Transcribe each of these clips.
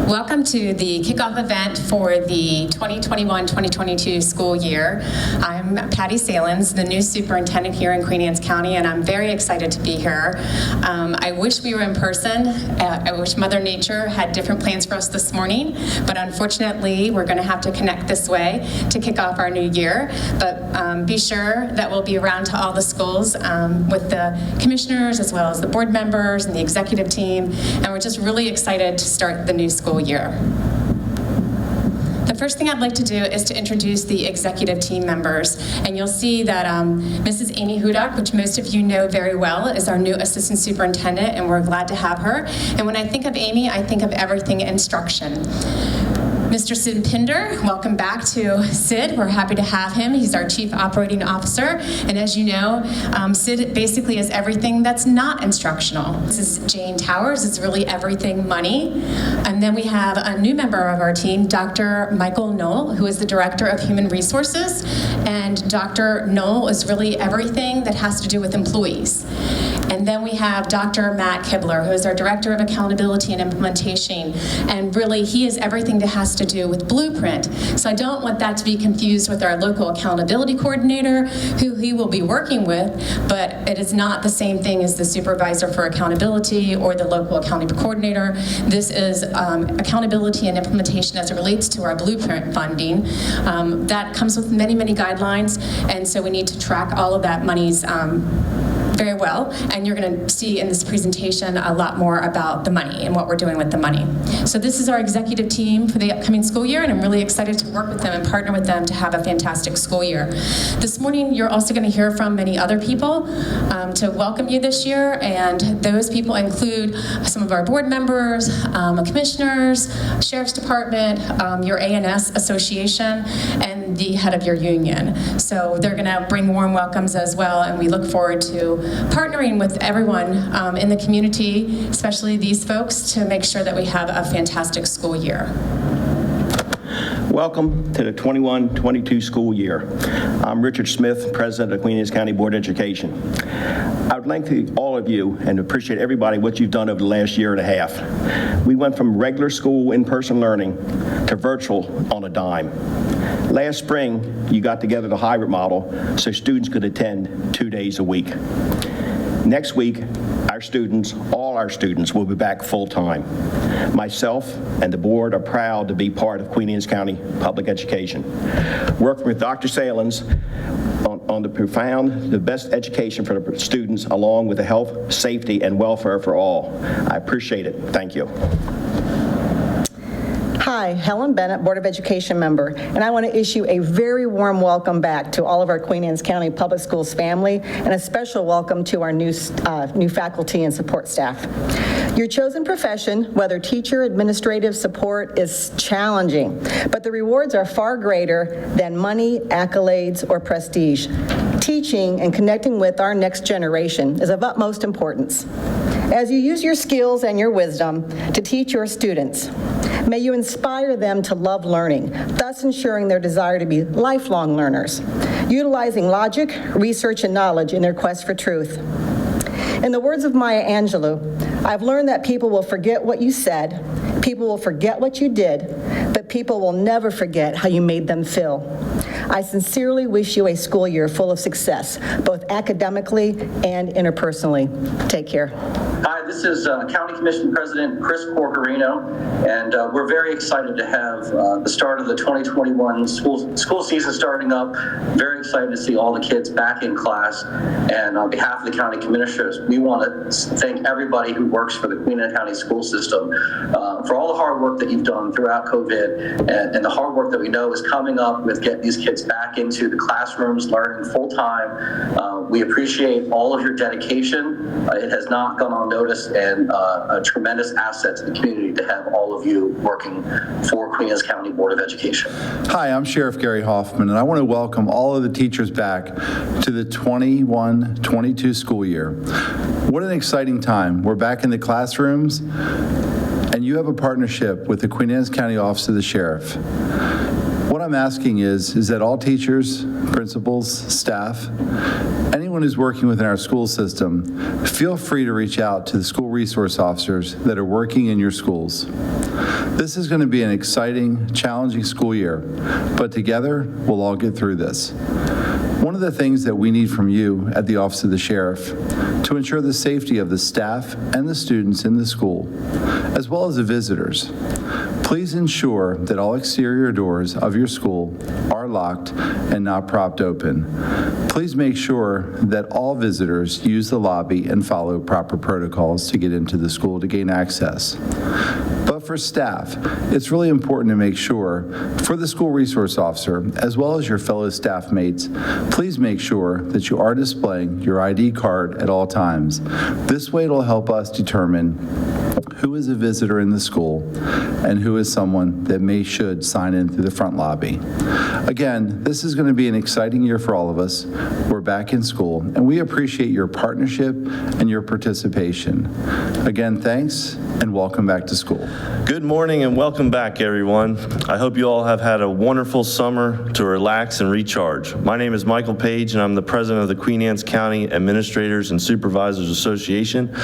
Welcome to the kickoff event for the 2021-2022 school year. I'm Patty Salins, the new superintendent here in Queen Anne's County, and I'm very excited to be here. I wish we were in person. I wish Mother Nature had different plans for us this morning, but unfortunately, we're going to have to connect this way to kick off our new year. But be sure that we'll be around to all the schools with the commissioners as well as the board members and the executive team, and we're just really excited to start the new school year. The first thing I'd like to do is to introduce the executive team members, and you'll see that Mrs. Amy Hudak, which most of you know very well, is our new assistant superintendent, and we're glad to have her. And when I think of Amy, I think of everything instruction. Mr. Sid Pinder, welcome back to Sid. We're happy to have him. He's our Chief Operating Officer. And as you know, Sid basically is everything that's not instructional. This is Jane Towers. It's really everything money. And then we have a new member of our team, Dr. Michael Knoll, who is the Director of Human Resources. And Dr. Knoll is really everything that has to do with employees. And then we have Dr. Matt Kibler, who is our Director of Accountability and Implementation. And really, he is everything that has to do with Blueprint. So I don't want that to be confused with our local accountability coordinator, who he will be working with, but it is not the same thing as the supervisor for accountability or the local accountability coordinator. This is accountability and implementation as it relates to our Blueprint funding. That comes with many, many guidelines, and so we need to track all of that monies very well, and you're going to see in this presentation a lot more about the money and what we're doing with the money. So this is our executive team for the upcoming school year, and I'm really excited to work with them and partner with them to have a fantastic school year. This morning, you're also going to hear from many other people to welcome you this year, and those people include some of our board members, commissioners, sheriff's department, your A&S association, and the head of your union. So they're going to bring warm welcomes as well, and we look forward to partnering with everyone in the community, especially these folks, to make sure that we have a fantastic school year. Welcome to the 21-22 school year. I'm Richard Smith, President of Queen Anne's County Board of Education. I would like to thank all of you and appreciate everybody what you've done over the last year and a half. We went from regular school in-person learning to virtual on a dime. Last spring, you got together the hybrid model so students could attend 2 days a week. Next week, all our students will be back full-time. Myself and the board are proud to be part of Queen Anne's County Public Education. Working with Dr. Salins on the best education for the students, along with the health, safety, and welfare for all. I appreciate it. Thank you. Hi, Helen Bennett, Board of Education member, and I want to issue a very warm welcome back to all of our Queen Anne's County Public Schools family, and a special welcome to our new faculty and support staff. Your chosen profession, whether teacher, administrative support, is challenging, but the rewards are far greater than money, accolades, or prestige. Teaching and connecting with our next generation is of utmost importance. As you use your skills and your wisdom to teach your students, may you inspire them to love learning, thus ensuring their desire to be lifelong learners, utilizing logic, research, and knowledge in their quest for truth. In the words of Maya Angelou, I've learned that people will forget what you said, people will forget what you did, but people will never forget how you made them feel. I sincerely wish you a school year full of success, both academically and interpersonally. Take care. Hi, this is County Commission President Chris Porcarino, and we're very excited to have the start of the 2021 school season starting up. Very excited to see all the kids back in class, and on behalf of the county commissioners, we want to thank everybody who works for the Queen Anne County school system for all the hard work that you've done throughout COVID, and the hard work that we know is coming up with getting these kids back into the classrooms, learning full-time. We appreciate all of your dedication. It has not gone unnoticed, and a tremendous asset to the community to have all of you working for Queen Anne's County Board of Education. Hi, I'm Sheriff Gary Hoffman, and I want to welcome all of the teachers back to the 21-22 school year. What an exciting time. We're back in the classrooms, and you have a partnership with the Queen Anne's County Office of the Sheriff. What I'm asking is that all teachers, principals, staff, anyone who's working within our school system, feel free to reach out to the school resource officers that are working in your schools. This is going to be an exciting, challenging school year, but together, we'll all get through this. One of the things that we need from you at the Office of the Sheriff to ensure the safety of the staff and the students in the school, as well as the visitors, please ensure that all exterior doors of your school are locked and not propped open. Please make sure that all visitors use the lobby and follow proper protocols to get into the school to gain access. But for staff, it's really important to make sure, for the school resource officer, as well as your fellow staff mates, please make sure that you are displaying your ID card at all times. This way it'll help us determine who is a visitor in the school and who is someone that should sign in through the front lobby. Again, this is going to be an exciting year for all of us. We're back in school, and we appreciate your partnership and your participation. Again, thanks, and welcome back to school. Good morning and welcome back, everyone. I hope you all have had a wonderful summer to relax and recharge. My name is Michael Page, and I'm the president of the Queen Anne's County Administrators and Supervisors Association.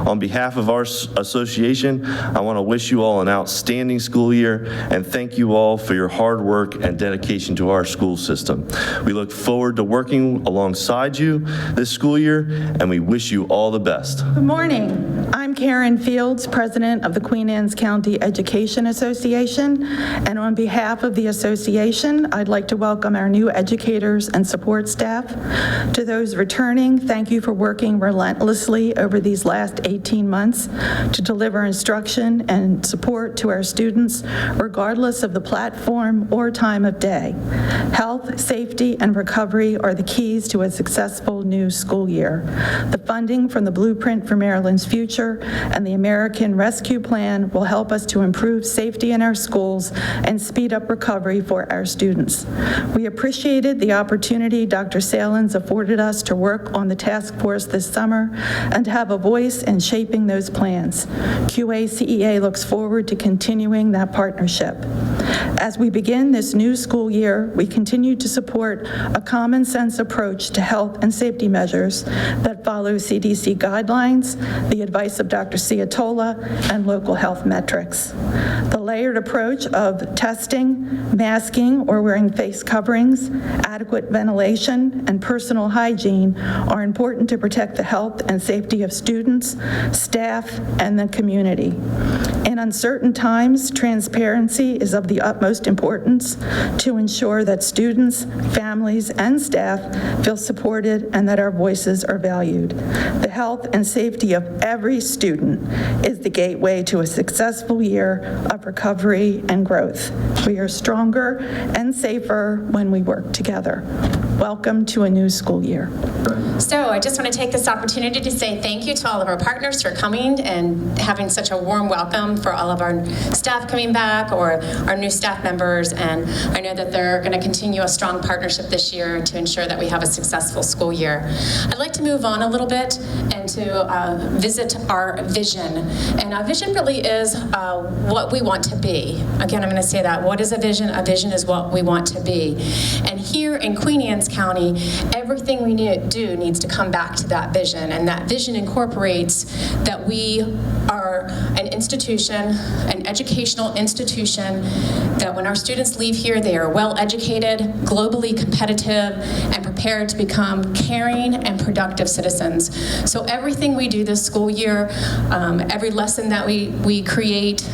On behalf of our association, I want to wish you all an outstanding school year and thank you all for your hard work and dedication to our school system. We look forward to working alongside you this school year, and we wish you all the best. Good morning. I'm Karen Fields, president of the Queen Anne's County Education Association, and on behalf of the association, I'd like to welcome our new educators and support staff. To those returning, thank you for working relentlessly over these last 18 months to deliver instruction and support to our students, regardless of the platform or time of day. Health, safety, and recovery are the keys to a successful new school year. The funding from the Blueprint for Maryland's Future and the American Rescue Plan will help us to improve safety in our schools and speed up recovery for our students. We appreciated the opportunity Dr. Salins afforded us to work on the task force this summer and to have a voice in shaping those plans. QACEA looks forward to continuing that partnership. As we begin this new school year, we continue to support a common sense approach to health and safety measures that follow CDC guidelines, the advice of Dr. Ciatola, and local health metrics. The layered approach of testing, masking, or wearing face coverings, adequate ventilation, and personal hygiene are important to protect the health and safety of students, staff, and the community. In uncertain times, transparency is of the utmost importance to ensure that students, families, and staff feel supported and that our voices are valued. The health and safety of every student is the gateway to a successful year of recovery and growth. We are stronger and safer when we work together. Welcome to a new school year. So I just want to take this opportunity to say thank you to all of our partners for coming and having such a warm welcome, for all of our staff coming back or our new staff members. And I know that they're going to continue a strong partnership this year to ensure that we have a successful school year. I'd like to move on a little bit and to visit our vision. And our vision really is what we want to be. Again, I'm going to say that. What is a vision? A vision is what we want to be. And here in Queen Anne's County, everything we do needs to come back to that vision. And that vision incorporates that we are an institution, an educational institution, that when our students leave here, they are well educated, globally competitive, and prepared to become caring and productive citizens. So everything we do this school year, every lesson that we create,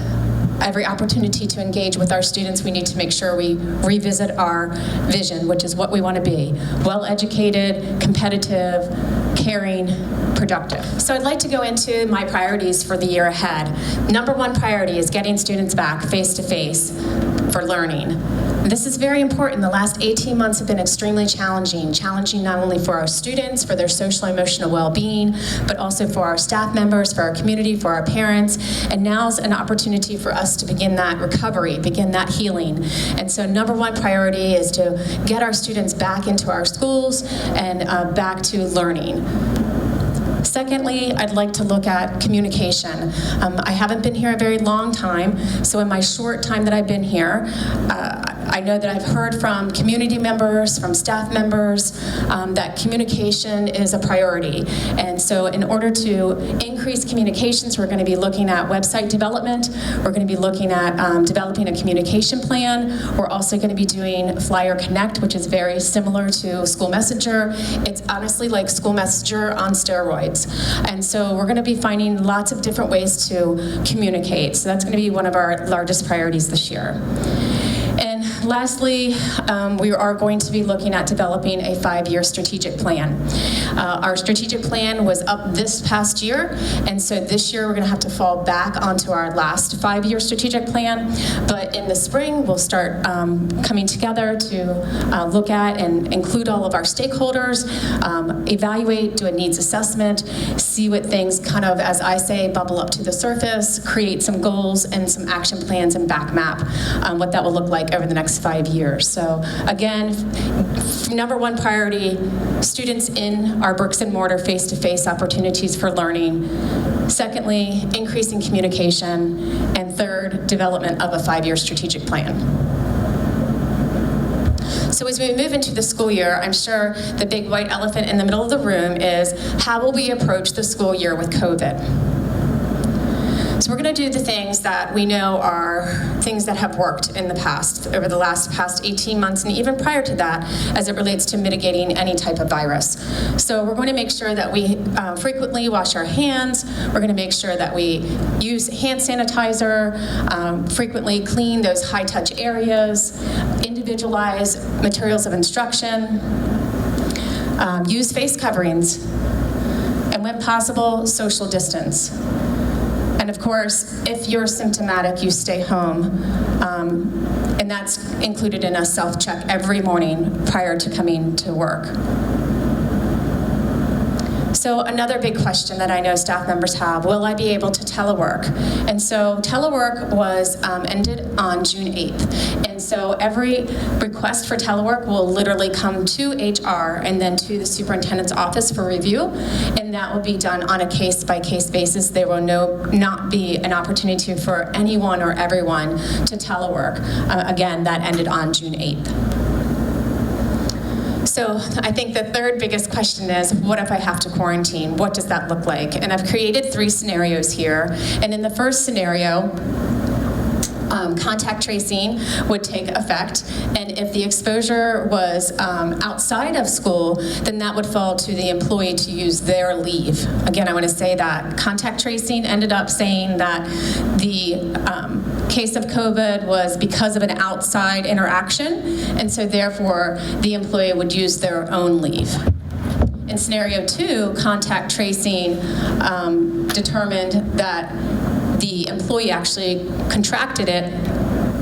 every opportunity to engage with our students, we need to make sure we revisit our vision, which is what we want to be: well-educated, competitive, caring, productive. So I'd like to go into my priorities for the year ahead. Number one priority is getting students back face-to-face for learning. This is very important. The last 18 months have been extremely challenging not only for our students, for their social and emotional well-being, but also for our staff members, for our community, for our parents. And now's an opportunity for us to begin that recovery, begin that healing. And so number one priority is to get our students back into our schools and back to learning. Secondly, I'd like to look at communication. I haven't been here a very long time, so in my short time that I've been here, I know that I've heard from community members, from staff members, that communication is a priority. And so in order to increase communications, we're going to be looking at website development. We're going to be looking at developing a communication plan. We're also going to be doing Flyer Connect, which is very similar to School Messenger. It's honestly like School Messenger on steroids. And so we're going to be finding lots of different ways to communicate. So that's going to be one of our largest priorities this year. And lastly, we are going to be looking at developing a 5-year strategic plan. Our strategic plan was up this past year, and so this year we're going to have to fall back onto our last 5-year strategic plan. But in the spring, we'll start coming together to look at and include all of our stakeholders, evaluate, do a needs assessment, see what things kind of, as I say, bubble up to the surface, create some goals and some action plans and back map what that will look like over the next 5 years. So again, number one priority, students in our bricks and mortar face-to-face opportunities for learning. Secondly, increasing communication. And third, development of a 5-year strategic plan. So as we move into the school year, I'm sure the big white elephant in the middle of the room is how will we approach the school year with COVID? So we're going to do the things that we know are things that have worked in the past, over the past 18 months, and even prior to that, as it relates to mitigating any type of virus. So we're going to make sure that we frequently wash our hands. We're going to make sure that we use hand sanitizer, frequently clean those high-touch areas, individualize materials of instruction, use face coverings, and when possible, social distance. And of course, if you're symptomatic, you stay home. And that's included in a self-check every morning prior to coming to work. So another big question that I know staff members have, will I be able to telework? And so telework was ended on June 8th. And so every request for telework will literally come to HR and then to the superintendent's office for review. And that will be done on a case-by-case basis. There will not be an opportunity for anyone or everyone to telework. Again, that ended on June 8th. So I think the third biggest question is, what if I have to quarantine? What does that look like? And I've created 3 scenarios here. And in the first scenario, contact tracing would take effect, and if the exposure was outside of school, then that would fall to the employee to use their leave. Again, I want to say that contact tracing ended up saying that the case of COVID was because of an outside interaction, and so therefore the employee would use their own leave. In scenario 2, contact tracing determined that the employee actually contracted it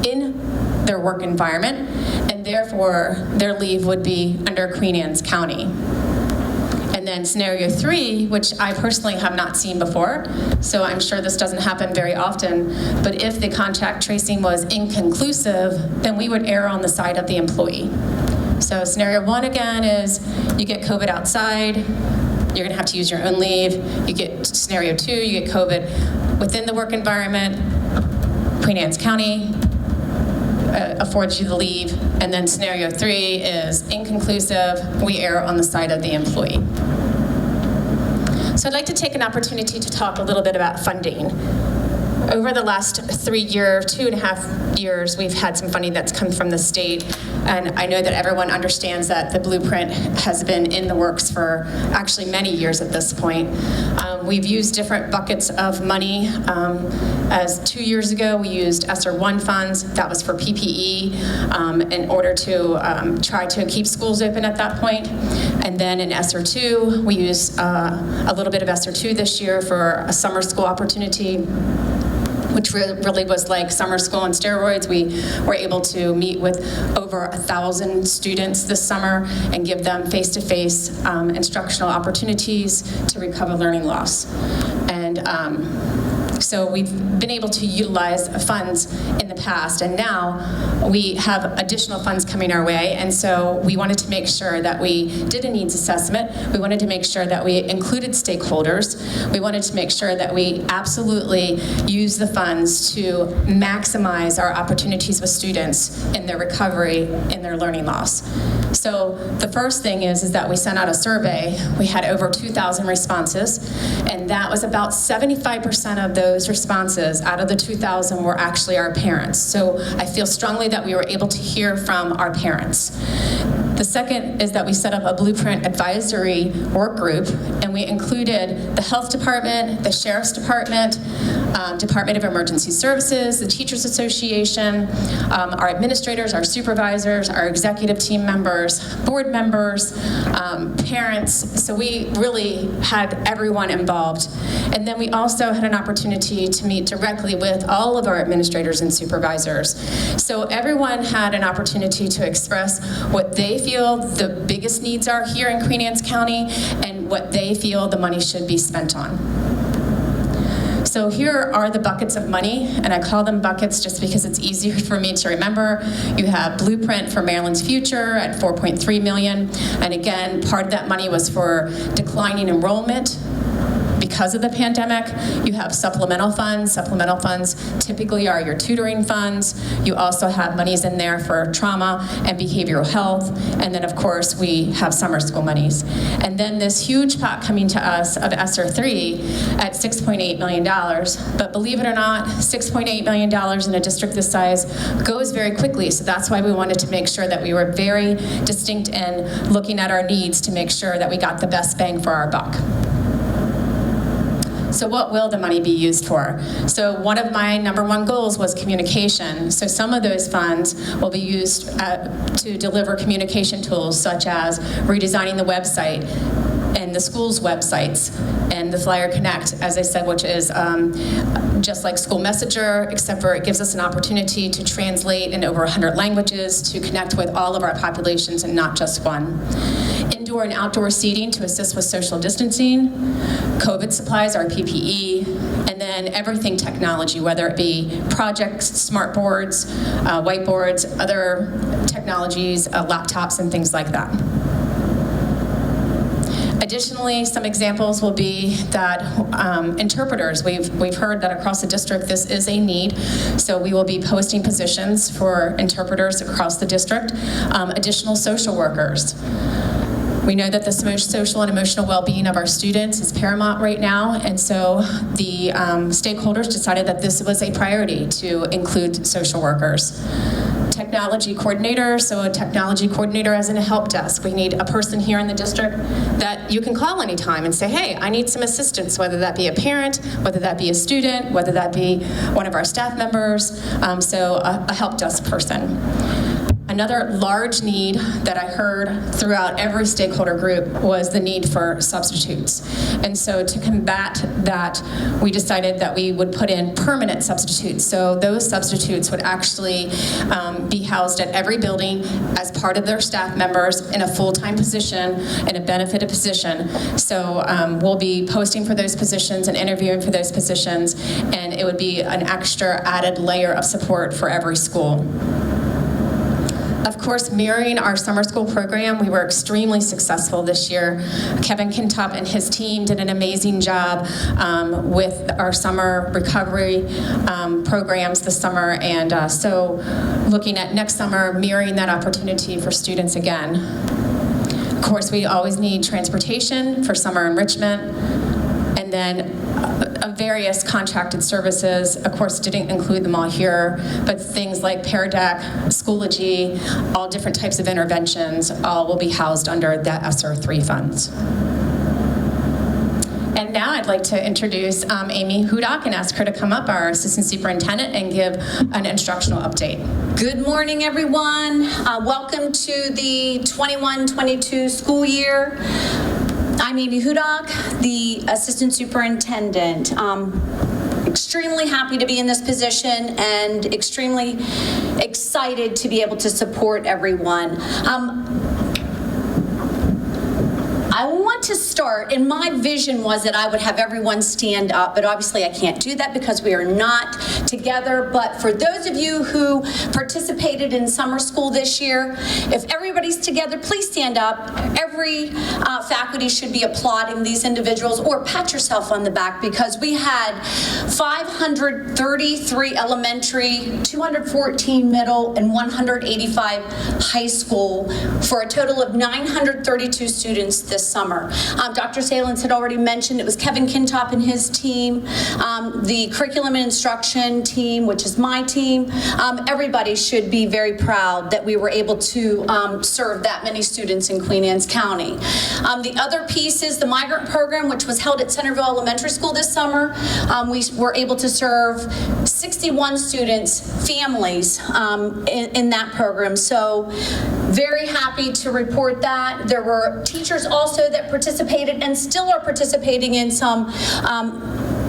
in their work environment, and therefore their leave would be under Queen Anne's County. And then scenario 3, which I personally have not seen before, so I'm sure this doesn't happen very often, but if the contact tracing was inconclusive, then we would err on the side of the employee. So scenario 1 again is you get COVID outside, you're gonna have to use your own leave. You get scenario 2, you get COVID within the work environment, Queen Anne's County affords you the leave, and then scenario 3 is inconclusive, we err on the side of the employee. So I'd like to take an opportunity to talk a little bit about funding. Over the last 2.5 years, we've had some funding that's come from the state, and I know that everyone understands that the blueprint has been in the works for actually many years at this point. We've used different buckets of money. As 2 years ago, we used ESSER 1 funds. That was for PPE in order to try to keep schools open at that point. And then in ESSER 2, we used a little bit of ESSER 2 this year for a summer school opportunity, which really was like summer school on steroids. We were able to meet with over 1,000 students this summer and give them face-to-face instructional opportunities to recover learning loss. And So we've been able to utilize funds in the past, and now we have additional funds coming our way, and so we wanted to make sure that we did a needs assessment. We wanted to make sure that we included stakeholders. We wanted to make sure that we absolutely use the funds to maximize our opportunities with students in their recovery, in their learning loss. So the first thing is that we sent out a survey. We had over 2,000 responses, and that was about 75% of those responses out of the 2,000 were actually our parents. So I feel strongly that we were able to hear from our parents. The second is that we set up a Blueprint advisory work group, and we included the Health Department, the Sheriff's Department, Department of Emergency Services, the Teachers Association, our administrators, our supervisors, our executive team members, board members, parents. So we really had everyone involved. And then we also had an opportunity to meet directly with all of our administrators and supervisors. So everyone had an opportunity to express what they feel the biggest needs are here in Queen Anne's County and what they feel the money should be spent on. So here are the buckets of money, and I call them buckets just because it's easier for me to remember. You have Blueprint for Maryland's Future at $4.3 million, and again, part of that money was for declining enrollment because of the pandemic. You have supplemental funds. Supplemental funds typically are your tutoring funds. You also have monies in there for trauma and behavioral health. And then, of course, we have summer school monies. And then this huge pot coming to us of ESSER 3 at $6.8 million. But believe it or not, $6.8 million in a district this size goes very quickly. So that's why we wanted to make sure that we were very distinct in looking at our needs to make sure that we got the best bang for our buck. So what will the money be used for? So one of my #1 goals was communication. So some of those funds will be used to deliver communication tools such as redesigning the website and the school's websites and the Flyer Connect, as I said, which is just like School Messenger, except for it gives us an opportunity to translate in over 100 languages to connect with all of our populations and not just one. Indoor and outdoor seating to assist with social distancing, COVID supplies, our PPE, and then everything technology, whether it be projects, smart boards, whiteboards, other technologies, laptops, and things like that. Additionally, some examples will be that interpreters, we've heard that across the district this is a need, so we will be posting positions for interpreters across the district. Additional social workers. We know that the social and emotional well-being of our students is paramount right now, and so the stakeholders decided that this was a priority to include social workers. Technology coordinator, so a technology coordinator as in a help desk. We need a person here in the district that you can call anytime and say, hey, I need some assistance, whether that be a parent, whether that be a student, whether that be one of our staff members, so a help desk person. Another large need that I heard throughout every stakeholder group was the need for substitutes. And so to combat that, we decided that we would put in permanent substitutes. So those substitutes would actually be housed at every building as part of their staff members in a full-time position, in a benefited position. So we'll be posting for those positions and interviewing for those positions, and it would be an extra added layer of support for every school. Of course, mirroring our summer school program, we were extremely successful this year. Kevin Kintop and his team did an amazing job with our summer recovery programs this summer, and so looking at next summer, mirroring that opportunity for students again. Of course, we always need transportation for summer enrichment, and then various contracted services. Of course, didn't include them all here, but things like Paradeck, Schoology, all different types of interventions, all will be housed under the ESSER 3 funds. And now I'd like to introduce Amy Hudak and ask her to come up, our assistant superintendent, and give an instructional update. Good morning, everyone. Welcome to the 21-22 school year. I'm Amy Hudak, the assistant superintendent. Extremely happy to be in this position and extremely excited to be able to support everyone. I want want to start, and my vision was that I would have everyone stand up, but obviously I can't do that because we are not together. But for those of you who participated in summer school this year, if everybody's together, please stand up. Every faculty should be applauding these individuals, or pat yourself on the back, because we had 533 elementary, 214 middle, and 185 high school, for a total of 932 students this summer. Dr. Salins had already mentioned it was Kevin Kintop and his team, the curriculum and instruction team, which is my team. Everybody should be very proud that we were able to serve that many students in Queen Anne's County. The other piece is the migrant program, which was held at Centerville Elementary School this summer. We were able to serve 61 students, families, in that program. So very happy to report that. There were teachers also that participated and still are participating in some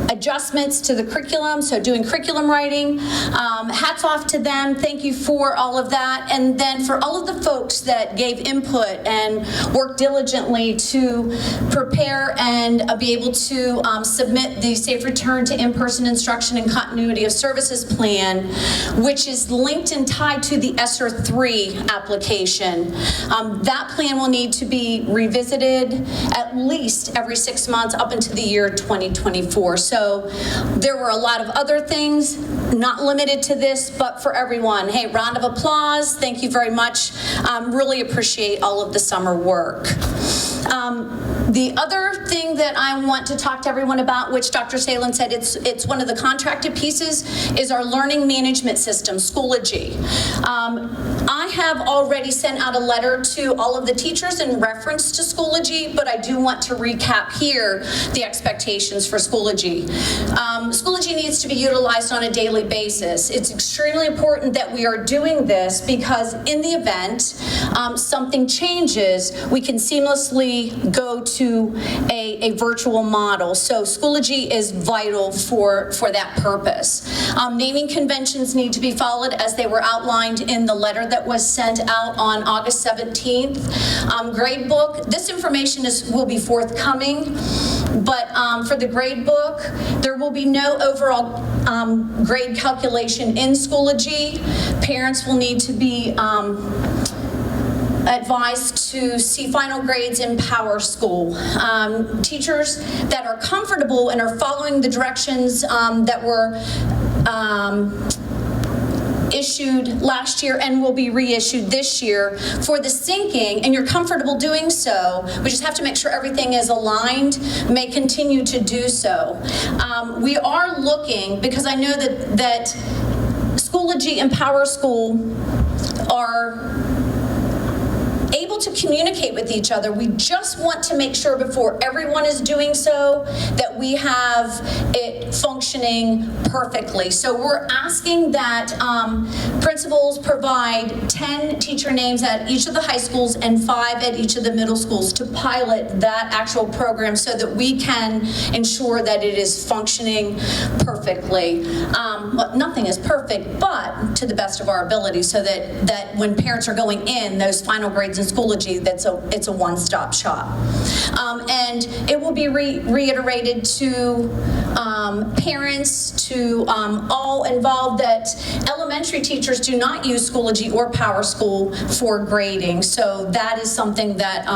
adjustments to the curriculum, so doing curriculum writing. Hats off to them. Thank you for all of that. And then for all of the folks that gave input and worked diligently to prepare and be able to submit the Safe Return to In-Person Instruction and Continuity of Services Plan, which is linked and tied to the ESSER 3 application. That plan will need to be revisited at least every 6 months up into the year 2024. So there were a lot of other things, not limited to this, but for everyone. Hey, round of applause. Thank you very much. Really appreciate all of the summer work. The other thing that I want to talk to everyone about, which Dr. Salin said it's one of the contracted pieces, is our learning management system, Schoology. I have already sent out a letter to all of the teachers in reference to Schoology, but I do want to recap here the expectations for Schoology. Schoology needs to be utilized on a daily basis. It's extremely important that we are doing this because in the event something changes, we can seamlessly go to a virtual model. So Schoology is vital for that purpose. Naming conventions need to be followed as they were outlined in the letter that was sent out on August 17th. Grade book, this information will be forthcoming, but for the grade book, there will be no overall grade calculation in Schoology. Parents will need to be advised to see final grades in Power School. Teachers that are comfortable and are following the directions that were issued last year and will be reissued this year for the syncing, and you're comfortable doing so, we just have to make sure everything is aligned, may continue to do so. We are looking, because I know that Schoology and Power School are able to communicate with each other. We just want to make sure before everyone is doing so that we have it functioning perfectly. So we're asking that principals provide 10 teacher names at each of the high schools and 5 at each of the middle schools to pilot that actual program so that we can ensure that it is functioning perfectly. Nothing is perfect, but to the best of our ability, so that when parents are going in, those final grades in Schoology, it's a one-stop shop. And it will be reiterated to parents, to all involved, that elementary teachers do not use Schoology or Power School for grading. So that is something that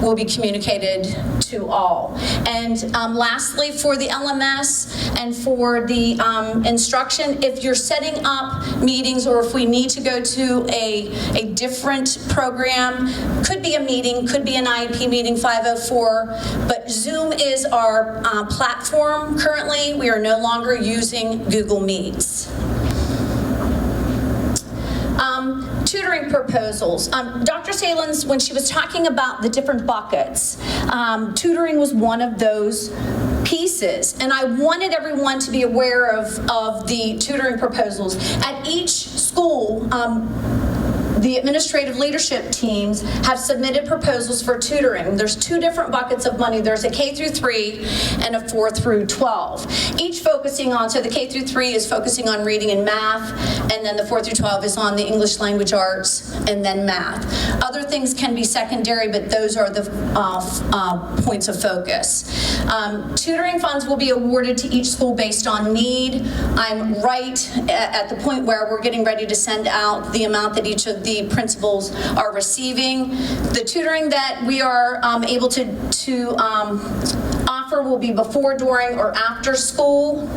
will be communicated to all. And lastly, for the LMS and for the instruction, if you're setting up meetings or if we need to go to a different program, could be a meeting, could be an IEP meeting 504, but Zoom is our platform currently. We are no longer using Google Meets. Tutoring proposals. Dr. Salins, when she was talking about the different buckets, tutoring was one of those pieces, and I wanted everyone to be aware of the tutoring proposals. At each school, the administrative leadership teams have submitted proposals for tutoring. There's 2 different buckets of money. There's a K through 3 and a 4 through 12. Each focusing on, so the K through 3 is focusing on reading and math, and then the 4 through 12 is on the English language arts and then math. Other things can be secondary, but those are the points of focus. Tutoring funds will be awarded to each school based on need. I'm right at the point where we're getting ready to send out the amount that each of the principals are receiving. The tutoring that we are able to offer will be before, during, or after school.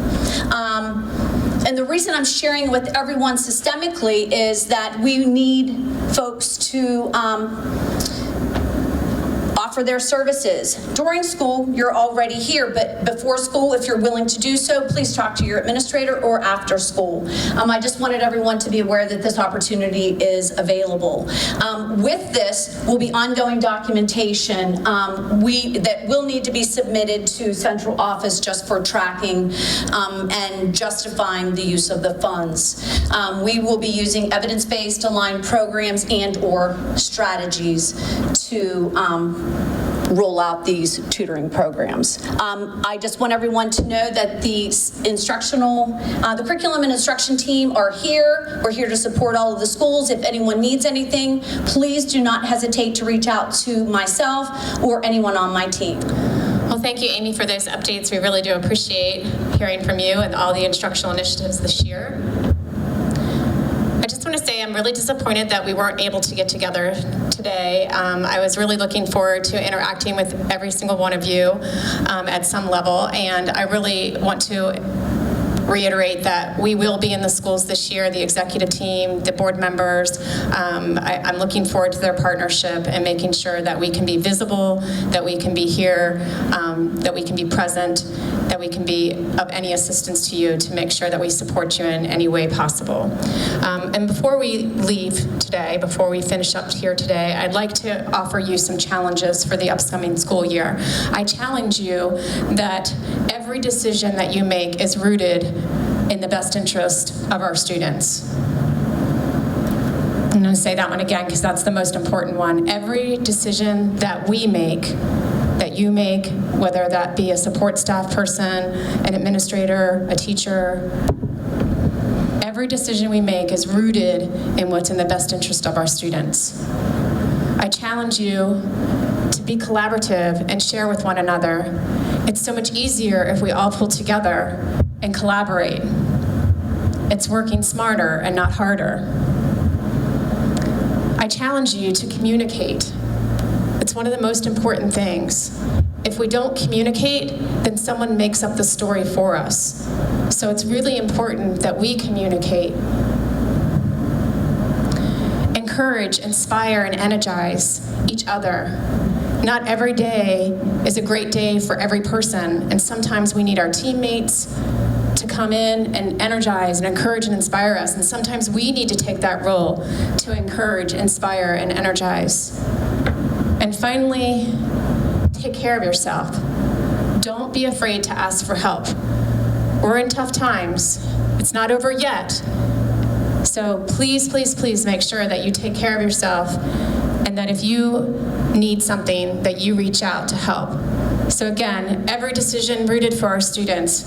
And the reason I'm sharing with everyone systemically is that we need folks to offer their services. During school, you're already here, but before school, if you're willing to do so, please talk to your administrator, or after school. I just wanted everyone to be aware that this opportunity is available. With this will be ongoing documentation that will need to be submitted to central office just for tracking and justifying the use of the funds. We will be using evidence-based aligned programs and/or strategies to roll out these tutoring programs. I just want everyone to know that the curriculum and instruction team are here. We're here to support all of the schools. If anyone needs anything, please do not hesitate to reach out to myself or anyone on my team. Well, thank you, Amy, for those updates. We really do appreciate hearing from you and all the instructional initiatives this year. I just want to say I'm really disappointed that we weren't able to get together today. I was really looking forward to interacting with every single one of you at some level, and I really want to reiterate that we will be in the schools this year, the executive team, the board members. I'm looking forward to their partnership and making sure that we can be visible, that we can be here, that we can be present, that we can be of any assistance to you to make sure that we support you in any way possible. And before we leave today, before we finish up here today, I'd like to offer you some challenges for the upcoming school year. I challenge you that every decision that you make is rooted in the best interest of our students. I'm going to say that one again because that's the most important one. Every decision that we make, that you make, whether that be a support staff person, an administrator, a teacher, every decision we make is rooted in what's in the best interest of our students. I challenge you to be collaborative and share with one another. It's so much easier if we all pull together and collaborate. It's working smarter and not harder. I challenge you to communicate. It's one of the most important things. If we don't communicate, then someone makes up the story for us. So it's really important that we communicate. Encourage, inspire, and energize each other. Not every day is a great day for every person, and sometimes we need our teammates to come in and energize and encourage and inspire us, and sometimes we need to take that role to encourage, inspire, and energize. And finally, take care of yourself. Don't be afraid to ask for help. We're in tough times. It's not over yet. So please, please, please make sure that you take care of yourself, and that if you need something, that you reach out to help. So again, every decision rooted for our students.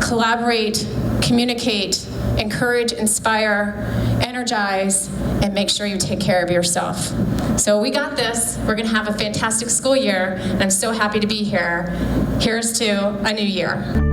Collaborate, communicate, encourage, inspire, energize, and make sure you take care of yourself. So we got this. We're going to have a fantastic school year, and I'm so happy to be here. Here's to a new year.